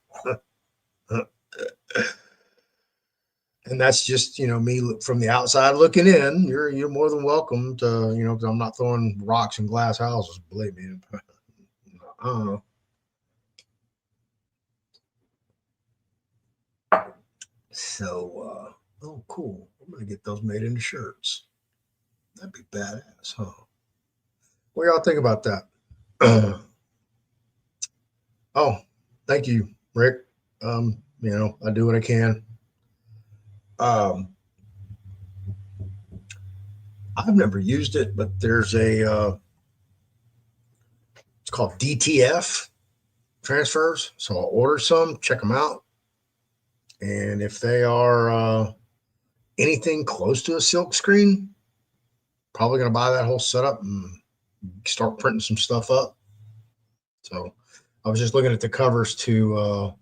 And that's just me from the outside looking in. You're more than welcome to because I'm not throwing rocks in glass houses, believe me. So oh cool, I'm gonna get those made into shirts. That'd be badass, huh? What y'all think about that? Oh, thank you, Rick. I do what I can. I've never used it, but there's it's called DTF transfers. So I'll order some, check them out. And if they are anything close to a silk screen, probably going to buy that whole setup and start printing some stuff up. So I was just looking at the covers to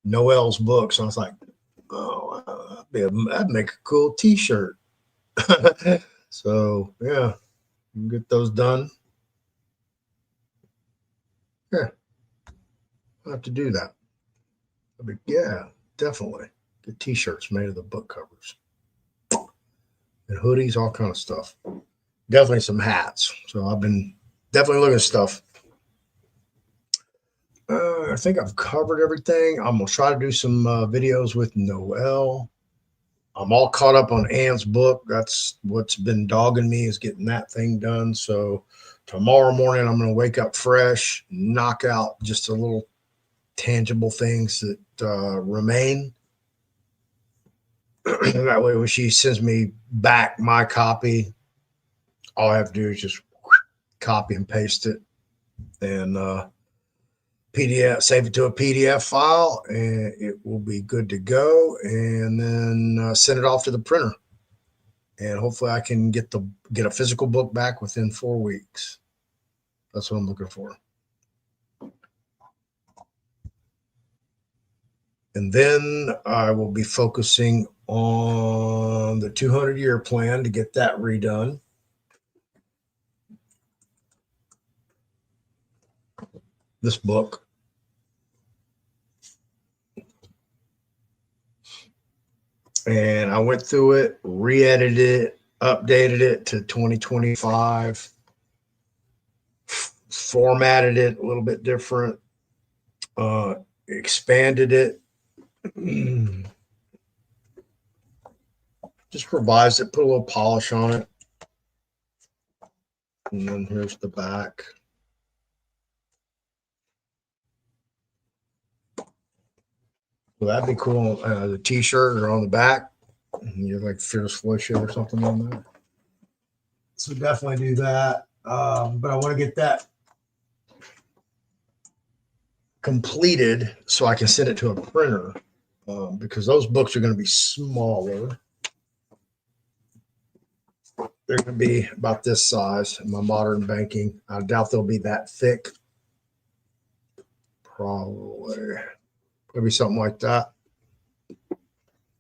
Noel's books. And I was like, oh, that'd make a cool t-shirt. So yeah, get those done. Yeah, I'll have to do that. Yeah, definitely. Get t-shirts made of the book covers and hoodies, all kind of stuff. Definitely some hats. So I've been definitely looking at stuff. I think I've covered everything. I'm gonna try to do some videos with Noel. I'm all caught up on Ann's book. That's what's been dogging me, is getting that thing done. So tomorrow morning I'm gonna wake up fresh, knock out just a little tangible things that remain. That way, when she sends me back my copy, all I have to do is just copy and paste it and PDF, save it to a PDF file, and it will be good to go. And then send it off to the printer, and hopefully I can get a physical book back within 4 weeks. That's what I'm looking for. And then I will be focusing on the 200-year plan to get that redone. This book. And I went through it, re-edited it, updated it to 2025, formatted it a little bit different, expanded it, Just revised it, put a little polish on it. And then here's the back. Well, that'd be cool. The t-shirt or on the back. You have like Fearless Floyd shit or something on there. So definitely do that. But I want to get that completed so I can send it to a printer because those books are going to be smaller. They're going to be about this size in my modern banking. I doubt they'll be that thick. Probably. Maybe something like that.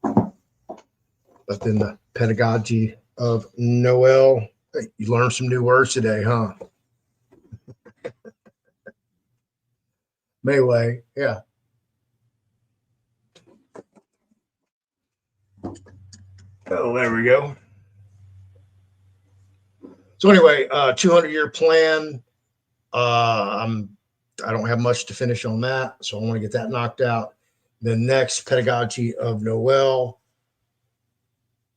But then the pedagogy of Noel. Hey, you learned some new words today, huh? Mayway, yeah. Oh, there we go. So anyway, 200-year plan. I don't have much to finish on that, so I want to get that knocked out. The next pedagogy of Noel.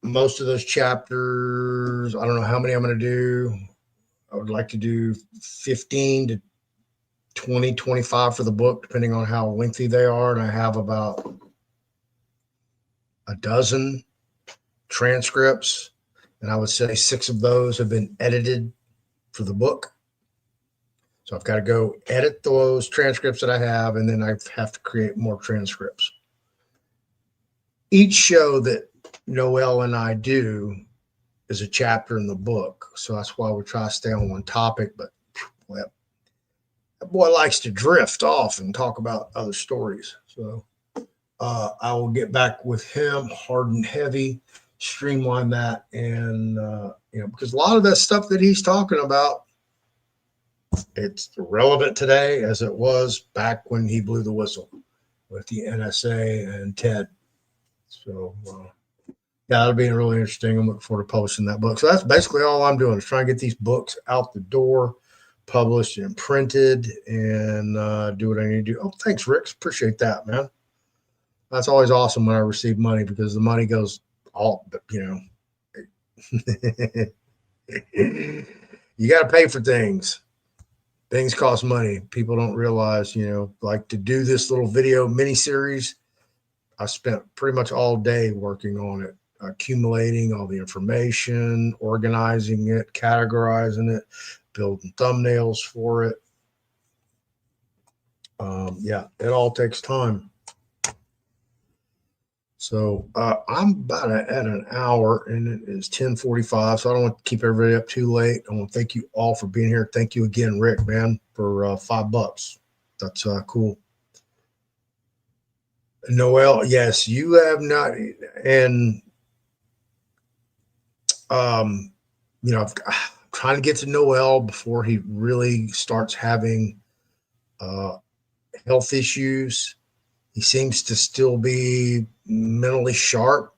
Most of those chapters, I don't know how many I'm going to do. I would like to do 15 to 20, 25 for the book, depending on how lengthy they are. And I have about a dozen transcripts. And I would say 6 of those have been edited for the book. So I've got to go edit those transcripts that I have, and then I have to create more transcripts. Each show that Noel and I do is a chapter in the book. So that's why we try to stay on one topic. But well, that boy likes to drift off and talk about other stories. So I will get back with him hard and heavy, streamline that. And, because a lot of that stuff that he's talking about, it's relevant today as it was back when he blew the whistle with the NSA and TED. So, yeah, that'll be really interesting. I'm looking forward to publishing that book. So that's basically all I'm doing is trying to get these books out the door, published and printed, and do what I need to do. Oh, thanks, Rick. Appreciate that, man. That's always awesome when I receive money because the money goes all, you got to pay for things. Things cost money. People don't realize, like to do this little video mini series. I spent pretty much all day working on it, accumulating all the information, organizing it, categorizing it, building thumbnails for it. Yeah, it all takes time. So I'm about at an hour, and it is 10:45. So I don't want to keep everybody up too late. I want to thank you all for being here. Thank you again, Rick, man, for $5. That's cool. Noel, yes, you have not, and I'm trying to get to Noel before he really starts having health issues. He seems to still be mentally sharp.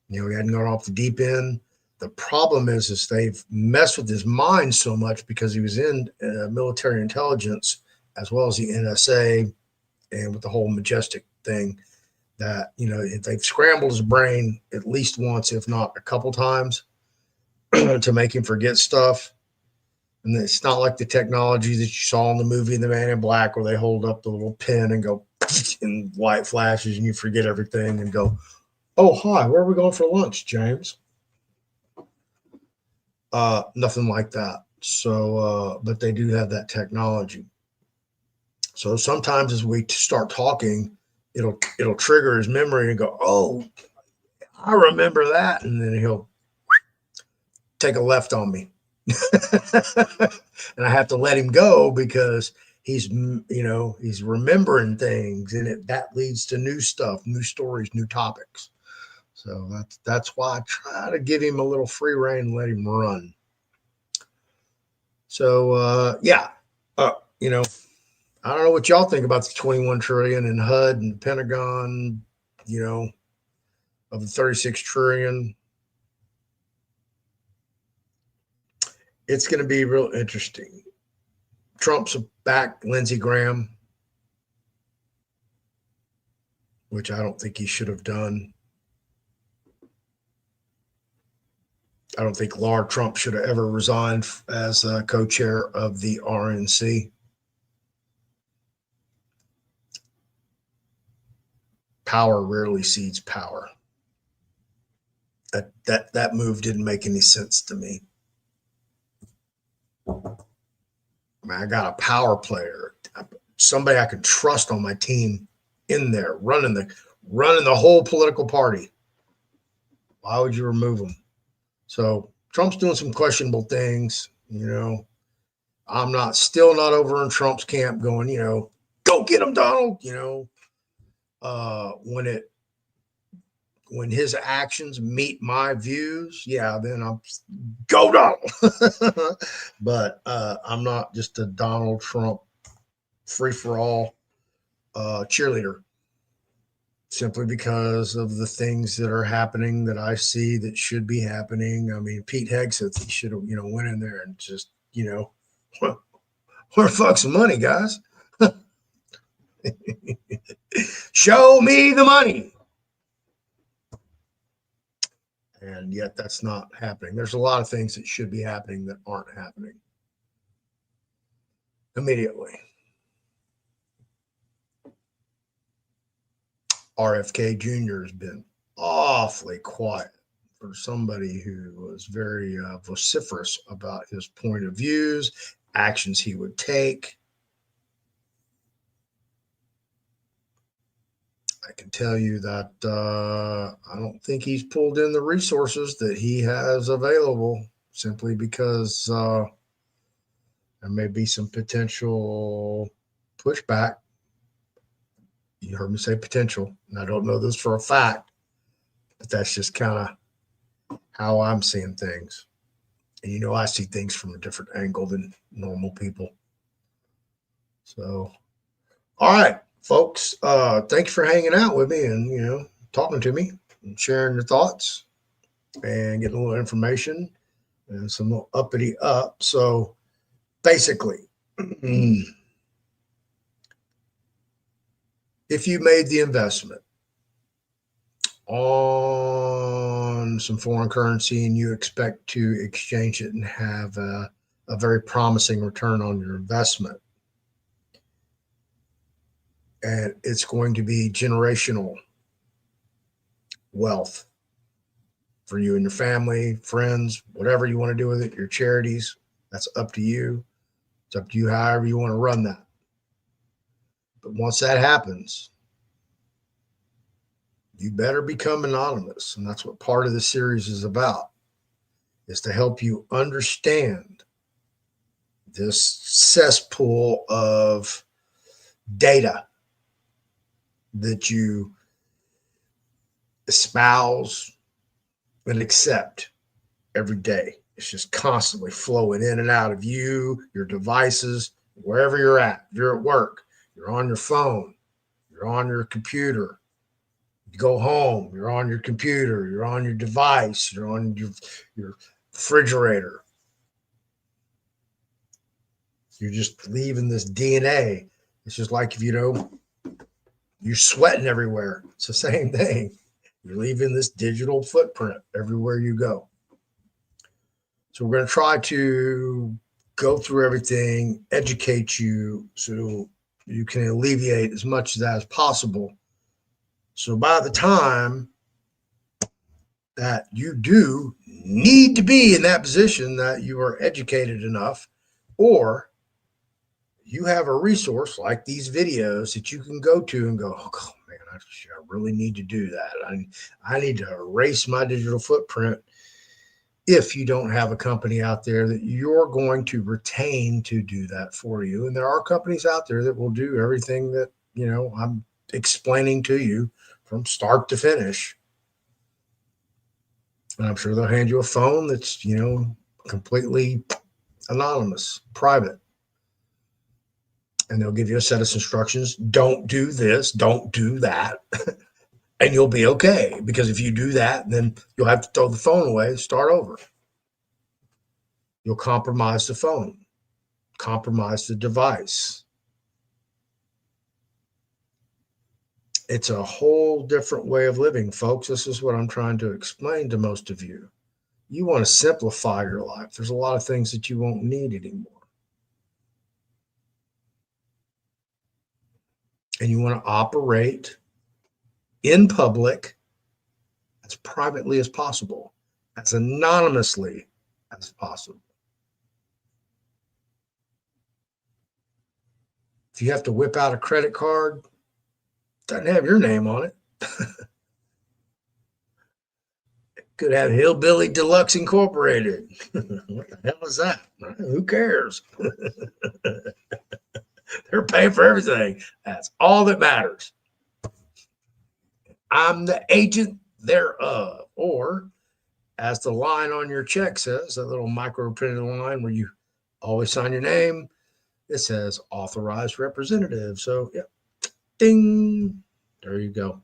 He hadn't gone off the deep end. The problem is they've messed with his mind so much because he was in military intelligence as well as the NSA and with the whole Majestic thing that, they've scrambled his brain at least once, if not a couple times, to make him forget stuff. And it's not like the technology that you saw in the movie The Man in Black where they hold up the little pen and go and light flashes and you forget everything and go, oh, hi, where are we going for lunch, James? Nothing like that. So, but they do have that technology. So sometimes as we start talking, it'll trigger his memory and go, oh, I remember that. And then he'll take a left on me. And I have to let him go because he's remembering things, and that leads to new stuff, new stories, new topics. So that's why I try to give him a little free rein and let him run. So yeah, I don't know what y'all think about the 21 trillion and HUD and Pentagon, of the 36 trillion. It's going to be real interesting. Trump's back, Lindsey Graham. which I don't think he should have done. I don't think Laura Trump should have ever resigned as co-chair of the RNC. Power rarely cedes power. That move didn't make any sense to me. I mean, I got a power player, somebody I can trust on my team in there, running the whole political party. Why would you remove them? So Trump's doing some questionable things. I'm still not over in Trump's camp going, go get him, Donald. When his actions meet my views, yeah, then I'll go Donald. But I'm not just a Donald Trump free-for-all cheerleader, simply because of the things that are happening that I see that should be happening. I mean, Pete Hegseth, he should have, went in there and just, where the fuck's the money, guys? Show me the money. And yet that's not happening. There's a lot of things that should be happening that aren't happening immediately. RFK Jr. has been awfully quiet for somebody who was very vociferous about his point of views, actions he would take. I can tell you that I don't think he's pulled in the resources that he has available, simply because there may be some potential pushback. You heard me say potential, and I don't know this for a fact, but that's just kind of how I'm seeing things. And I see things from a different angle than normal people. So, all right, folks, thank you for hanging out with me and, talking to me and sharing your thoughts and getting a little information and some little uppity up. So basically, if you made the investment on some foreign currency and you expect to exchange it and have a very promising return on your investment, and it's going to be generational wealth for you and your family, friends, whatever you want to do with it, your charities, that's up to you. It's up to you however you want to run that. But once that happens, you better become anonymous. And that's what part of the series is about, is to help you understand this cesspool of data that you espouse and accept every day. It's just constantly flowing in and out of you, your devices, wherever you're at. If you're at work, you're on your phone, you're on your computer. You go home, you're on your computer, you're on your device, you're on your refrigerator. You're just leaving this DNA. It's just like if you're sweating everywhere. It's the same thing. You're leaving this digital footprint everywhere you go. So we're going to try to go through everything, educate you so you can alleviate as much of that as possible. So by the time that you do need to be in that position, that you are educated enough, or you have a resource like these videos that you can go to and go, oh man, I really need to do that. I need to erase my digital footprint. If you don't have a company out there that you're going to retain to do that for you. And there are companies out there that will do everything that, I'm explaining to you from start to finish. And I'm sure they'll hand you a phone that's, completely anonymous, private. And they'll give you a set of instructions. Don't do this, don't do that. And you'll be okay. Because if you do that, then you'll have to throw the phone away, start over. You'll compromise the phone, compromise the device. It's a whole different way of living, folks. This is what I'm trying to explain to most of you. You want to simplify your life. There's a lot of things that you won't need anymore. And you want to operate in public as privately as possible, as anonymously as possible. If you have to whip out a credit card, it doesn't have your name on it. Could have Hillbilly Deluxe Incorporated. What the hell is that? Who cares? They're paying for everything. That's all that matters. I'm the agent thereof. Or, as the line on your check says, that little micro printed line where you always sign your name, it says authorized representative. So, yeah, ding. There you go.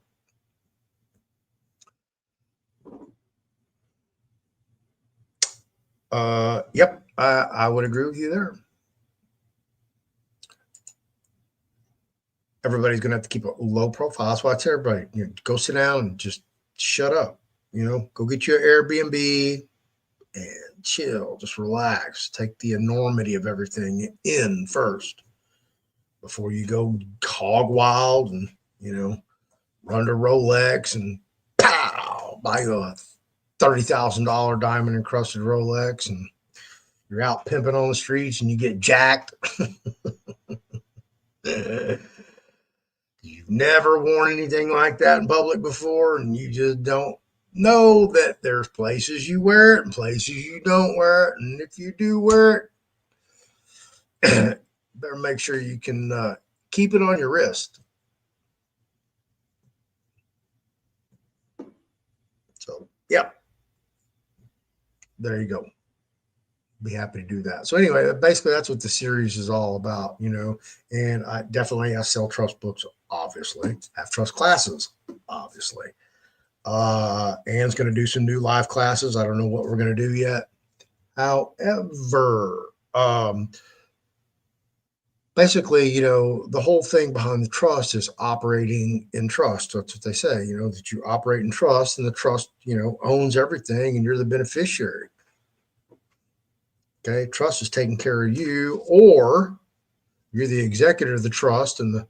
Yep, I would agree with you there. Everybody's going to have to keep a low profile. That's why I tell everybody, go sit down and just shut up. Go get your Airbnb and chill, just relax. Take the enormity of everything in first before you go hog wild and, run to Rolex and pow, buy you a $30,000 diamond encrusted Rolex, and you're out pimping on the streets and you get jacked. You've never worn anything like that in public before, and you just don't know that there's places you wear it and places you don't wear it. And if you do wear it, better make sure you can keep it on your wrist. So, yep. There you go. Be happy to do that. So anyway, basically that's what the series is all about, and I sell trust books, obviously, have trust classes, obviously. Ann's going to do some new live classes. I don't know what we're going to do yet. However, basically, the whole thing behind the trust is operating in trust. That's what they say, that you operate in trust, and the trust, owns everything and you're the beneficiary. Okay. Trust is taking care of you, or you're the executor of the trust, and the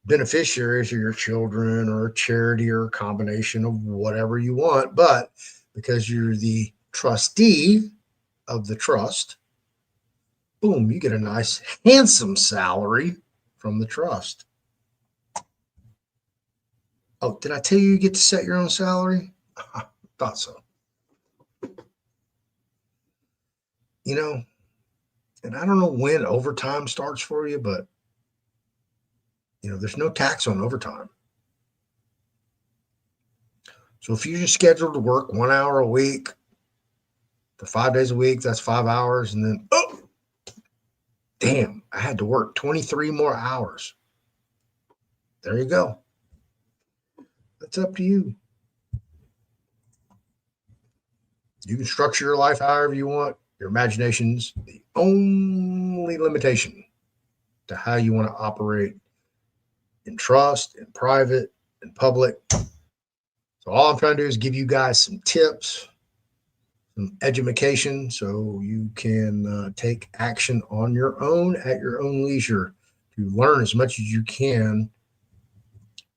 beneficiaries are your children or a charity or a combination of whatever you want. But because you're the trustee of the trust, boom, you get a nice, handsome salary from the trust. Oh, did I tell you get to set your own salary? I thought so. And I don't know when overtime starts for you, but there's no tax on overtime. So if you're just scheduled to work 1 hour a week for 5 days a week, that's 5 hours. And then, oh, damn, I had to work 23 more hours. There you go. That's up to you. You can structure your life however you want. Your imagination's the only limitation to how you want to operate in trust, in private, in public. So all I'm trying to do is give you guys some tips, some education, so you can take action on your own at your own leisure to learn as much as you can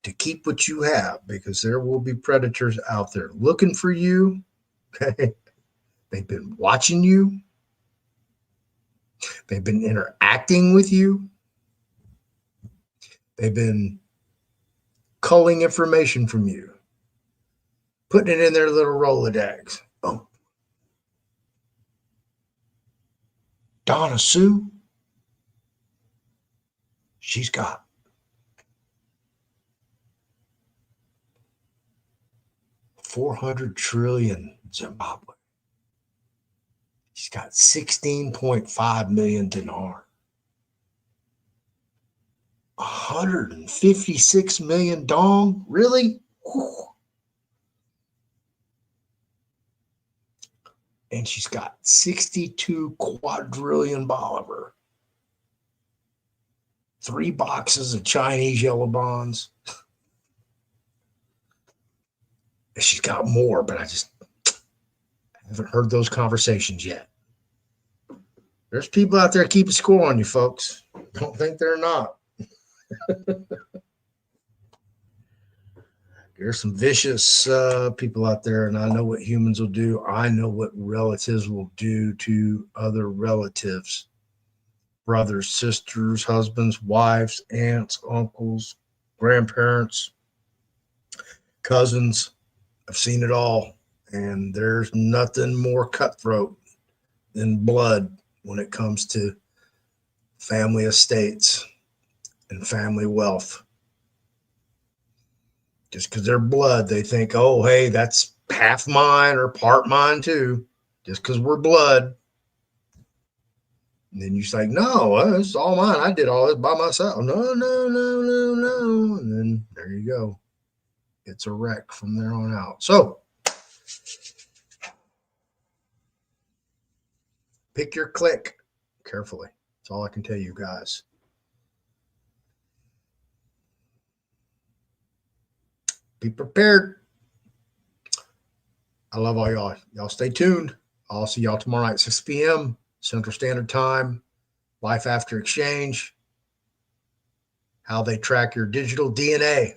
to keep what you have, because there will be predators out there looking for you. Okay. They've been watching you. They've been interacting with you. They've been culling information from you, putting it in their little Rolodex. Oh, Donna Sue, she's got $400 trillion Zimbabwe. She's got 16.5 million dinar. 156 million dong? Really? Whew. And she's got 62 quadrillion Bolivar. 3 boxes of Chinese yellow bonds. And she's got more, but I just haven't heard those conversations yet. There's people out there keeping score on you, folks. Don't think they're not. There's some vicious people out there, and I know what humans will do. I know what relatives will do to other relatives. Brothers, sisters, husbands, wives, aunts, uncles, grandparents, cousins. I've seen it all. And there's nothing more cutthroat than blood when it comes to family estates and family wealth. Just because they're blood, they think, oh, hey, that's half mine or part mine too. Just because we're blood. And then you're like, no, it's all mine. I did all this by myself. No. And then there you go. It's a wreck from there on out. So pick your clique carefully. That's all I can tell you guys. Be prepared. I love all y'all. Y'all stay tuned. I'll see y'all tomorrow night, 6 p.m. Central Standard Time. Life After Exchange. How they track your digital DNA.